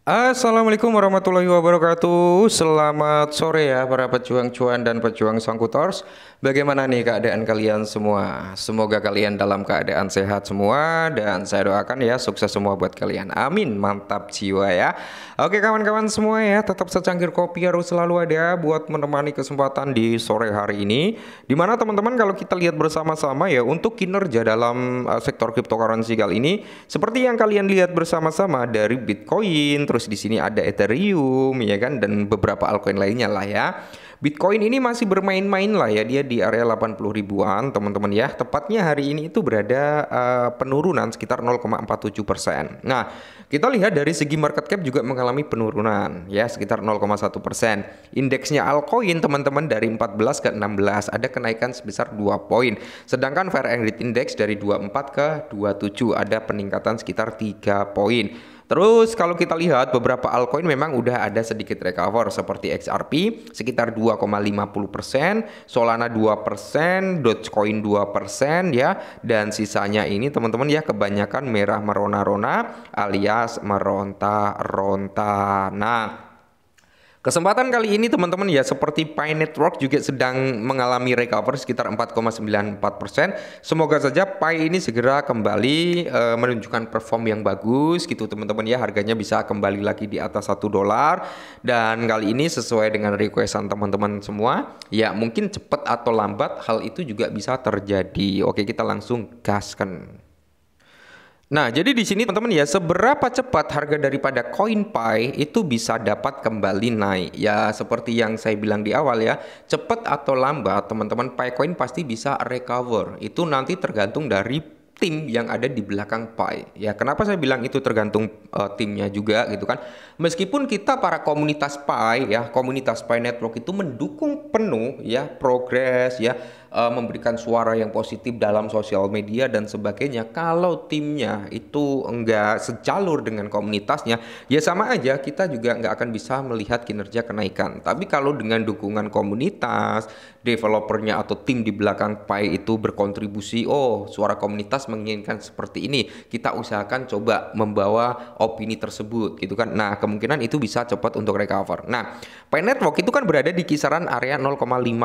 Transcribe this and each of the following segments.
Assalamualaikum warahmatullahi wabarakatuh. Selamat sore ya para pejuang cuan dan pejuang sangkutors. Bagaimana nih keadaan kalian semua? Semoga kalian dalam keadaan sehat semua dan saya doakan ya sukses semua buat kalian. Amin. Mantap jiwa ya. Oke kawan-kawan semua ya, tetap secangkir kopi harus selalu ada buat menemani kesempatan di sore hari ini. Dimana teman-teman kalau kita lihat bersama-sama ya untuk kinerja dalam sektor cryptocurrency kali ini seperti yang kalian lihat bersama-sama dari Bitcoin, terus di sini ada Ethereum ya kan dan beberapa altcoin lainnya lah ya. Bitcoin ini masih bermain-main lah ya, dia di area 80 ribuan teman-teman ya. Tepatnya hari ini itu berada penurunan sekitar 0,47%. Nah, kita lihat dari segi market cap juga mengalami penurunan ya sekitar 0,1%. Indeksnya altcoin teman-teman dari 14 ke 16 ada kenaikan sebesar 2 poin. Sedangkan Fair and Greed Index dari 24 ke 27 ada peningkatan sekitar 3 poin. Terus kalau kita lihat beberapa altcoin memang udah ada sedikit recover seperti XRP sekitar 2,50%, Solana 2%, Dogecoin 2% ya, dan sisanya ini teman-teman ya kebanyakan merah merona-rona alias meronta-ronta. Nah, kesempatan kali ini teman-teman ya seperti Pi Network juga sedang mengalami recover sekitar 4,94%. Semoga saja Pi ini segera kembali menunjukkan perform yang bagus gitu teman-teman ya. Harganya bisa kembali lagi di atas $1. Dan kali ini sesuai dengan requestan teman-teman semua, ya mungkin cepat atau lambat hal itu juga bisa terjadi. Oke, kita langsung gaskan. Nah, jadi di sini teman-teman ya, seberapa cepat harga daripada koin Pi itu bisa dapat kembali naik. Ya, seperti yang saya bilang di awal ya, cepat atau lambat teman-teman Pi coin pasti bisa recover. Itu nanti tergantung dari tim yang ada di belakang Pi. Ya, kenapa saya bilang itu tergantung timnya juga gitu kan. Meskipun kita para komunitas Pi ya, komunitas Pi Network itu mendukung penuh ya progres ya, memberikan suara yang positif dalam sosial media dan sebagainya. Kalau timnya itu enggak sejalur dengan komunitasnya, ya sama aja kita juga enggak akan bisa melihat kinerja kenaikan. Tapi kalau dengan dukungan komunitas, developernya atau tim di belakang Pi itu berkontribusi, oh suara komunitas menginginkan seperti ini, kita usahakan coba membawa opini tersebut gitu kan. Nah, kemungkinan itu bisa cepat untuk recover. Nah, Pi Network itu kan berada di kisaran area 0,5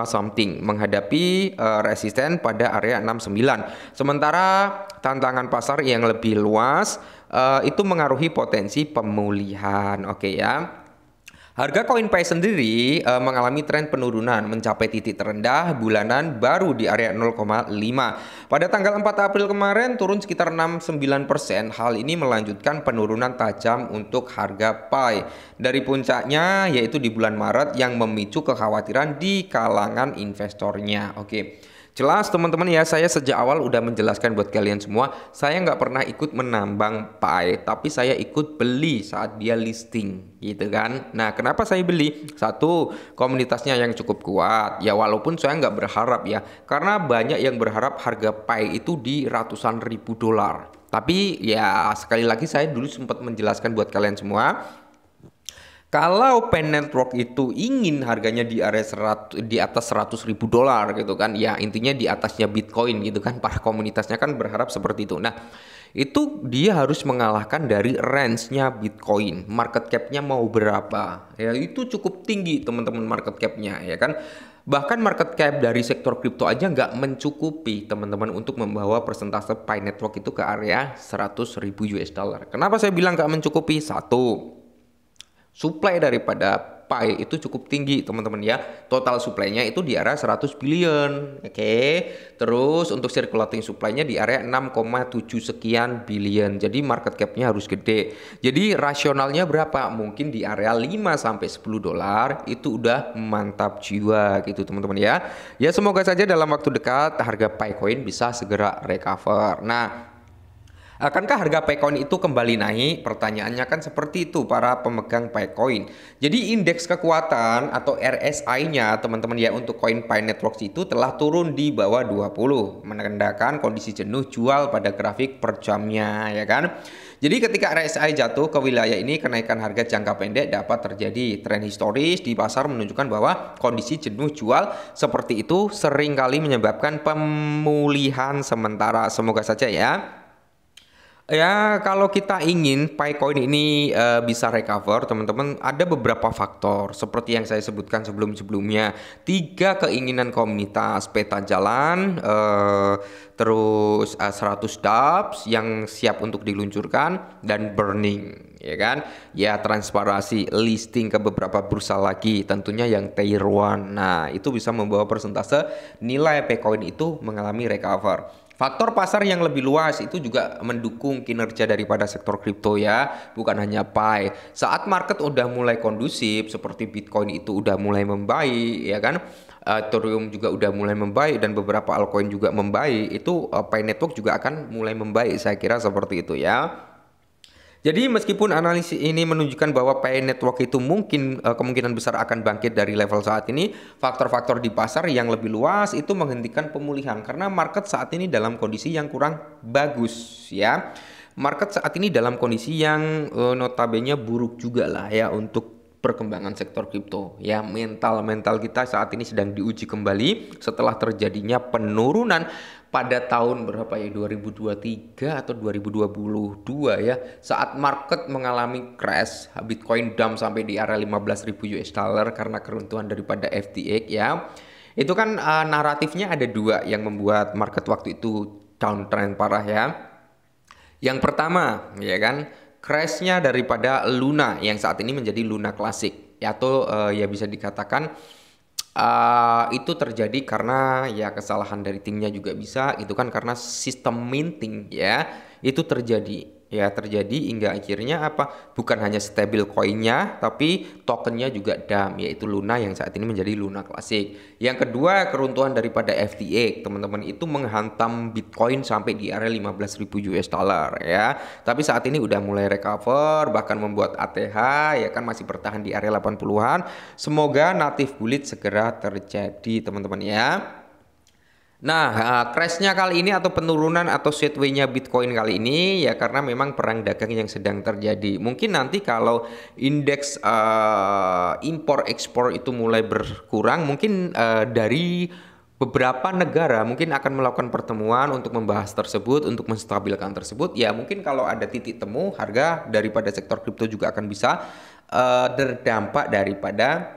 something menghadapi resisten pada area 69. Sementara tantangan pasar yang lebih luas itu mengaruhi potensi pemulihan. Oke ya. Harga koin Pi sendiri mengalami tren penurunan mencapai titik terendah bulanan baru di area 0,5. Pada tanggal 4 April kemarin turun sekitar 69%. Hal ini melanjutkan penurunan tajam untuk harga Pi dari puncaknya yaitu di bulan Maret yang memicu kekhawatiran di kalangan investornya. Oke. Jelas teman-teman ya, saya sejak awal udah menjelaskan buat kalian semua, saya nggak pernah ikut menambang Pi, tapi saya ikut beli saat dia listing gitu kan. Nah, kenapa saya beli? Satu, komunitasnya yang cukup kuat ya, walaupun saya nggak berharap ya, karena banyak yang berharap harga Pi itu di ratusan ribu dolar. Tapi ya sekali lagi saya dulu sempat menjelaskan buat kalian semua, kalau Pen Network itu ingin harganya di area di atas 100 ribu dolar gitu kan, ya intinya di atasnya Bitcoin gitu kan, para komunitasnya kan berharap seperti itu. Nah, itu dia harus mengalahkan dari range-nya Bitcoin, market cap-nya mau berapa, ya itu cukup tinggi teman-teman market cap-nya ya kan. Bahkan market cap dari sektor kripto aja nggak mencukupi teman-teman untuk membawa persentase Pi Network itu ke area 100 ribu US dollar. Kenapa saya bilang nggak mencukupi? Satu, supply daripada Pi itu cukup tinggi teman-teman ya. Total supply-nya itu di area 100 billion. Oke. Terus untuk circulating supply-nya di area 6,7 sekian billion. Jadi market cap-nya harus gede. Jadi rasionalnya berapa? Mungkin di area 5 sampai 10 dolar itu udah mantap jiwa gitu teman-teman ya. Ya semoga saja dalam waktu dekat harga Pi coin bisa segera recover. Nah, akankah harga Picoin itu kembali naik? Pertanyaannya kan seperti itu para pemegang Picoin. Jadi indeks kekuatan atau RSI-nya teman-teman ya untuk koin Pi Networks itu telah turun di bawah 20, menandakan kondisi jenuh jual pada grafik per jamnya ya kan. Jadi ketika RSI jatuh ke wilayah ini, kenaikan harga jangka pendek dapat terjadi. Tren historis di pasar menunjukkan bahwa kondisi jenuh jual seperti itu seringkali menyebabkan pemulihan sementara. Semoga saja ya Ya, kalau kita ingin Picoin ini bisa recover, teman-teman, ada beberapa faktor seperti yang saya sebutkan sebelum-sebelumnya. Tiga keinginan komunitas, peta jalan, terus 100 dApps yang siap untuk diluncurkan dan burning, ya kan? Ya, transparansi listing ke beberapa bursa lagi, tentunya yang tier 1. Nah, itu bisa membawa persentase nilai Picoin itu mengalami recover. Faktor pasar yang lebih luas itu juga mendukung kinerja daripada sektor kripto ya, bukan hanya Pi. Saat market udah mulai kondusif, seperti Bitcoin itu udah mulai membaik, ya kan? Ethereum juga udah mulai membaik dan beberapa altcoin juga membaik, itu Pi Network juga akan mulai membaik, saya kira seperti itu ya. Jadi meskipun analisis ini menunjukkan bahwa Pi Network itu mungkin kemungkinan besar akan bangkit dari level saat ini, faktor-faktor di pasar yang lebih luas itu menghentikan pemulihan karena market saat ini dalam kondisi yang kurang bagus ya. Market saat ini dalam kondisi yang notabene buruk juga lah ya untuk perkembangan sektor kripto ya. Mental kita saat ini sedang diuji kembali setelah terjadinya penurunan pada tahun berapa ya, 2023 atau 2022 ya, saat market mengalami crash, Bitcoin dump sampai di area 15.000 US dollar karena keruntuhan daripada FTX ya. Itu kan naratifnya ada dua yang membuat market waktu itu downtrend parah ya. Yang pertama, ya kan, crashnya daripada Luna yang saat ini menjadi Luna Classic, atau ya bisa dikatakan itu terjadi karena ya kesalahan dari timnya juga bisa, itu kan karena sistem minting ya, itu terjadi hingga akhirnya apa, bukan hanya stabil koinnya tapi tokennya juga dump, yaitu Luna yang saat ini menjadi Luna Classic. Yang kedua, keruntuhan daripada FTX teman-teman itu menghantam Bitcoin sampai di area 15.000 US dollar ya, tapi saat ini udah mulai recover, bahkan membuat ATH ya kan masih bertahan di area 80-an. Semoga native bullish segera terjadi teman-teman ya. Nah, crashnya kali ini atau penurunan atau sideway-nya Bitcoin kali ini ya karena memang perang dagang yang sedang terjadi. Mungkin nanti kalau indeks impor ekspor itu mulai berkurang, mungkin dari beberapa negara mungkin akan melakukan pertemuan untuk membahas tersebut, untuk menstabilkan tersebut. Ya mungkin kalau ada titik temu, harga daripada sektor kripto juga akan bisa terdampak daripada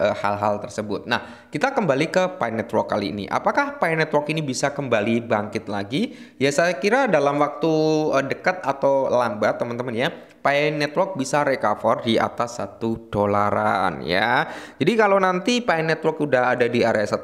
hal-hal tersebut. Nah, kita kembali ke Pi Network kali ini. Apakah Pi Network ini bisa kembali bangkit lagi? Ya, saya kira dalam waktu dekat atau lambat, teman-teman ya, Pi Network bisa recover di atas $1 ya. Jadi kalau nanti Pi Network udah ada di area $1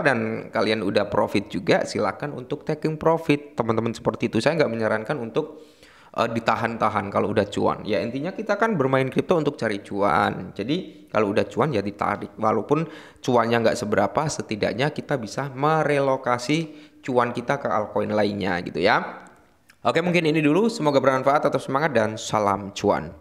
dan kalian udah profit juga, silakan untuk taking profit, teman-teman, seperti itu. Saya nggak menyarankan untuk ditahan-tahan kalau udah cuan. Ya intinya kita kan bermain kripto untuk cari cuan. Jadi kalau udah cuan ya ditarik. Walaupun cuannya nggak seberapa, setidaknya kita bisa merelokasi cuan kita ke altcoin lainnya gitu ya. Oke, mungkin ini dulu. Semoga bermanfaat, tetap semangat dan salam cuan.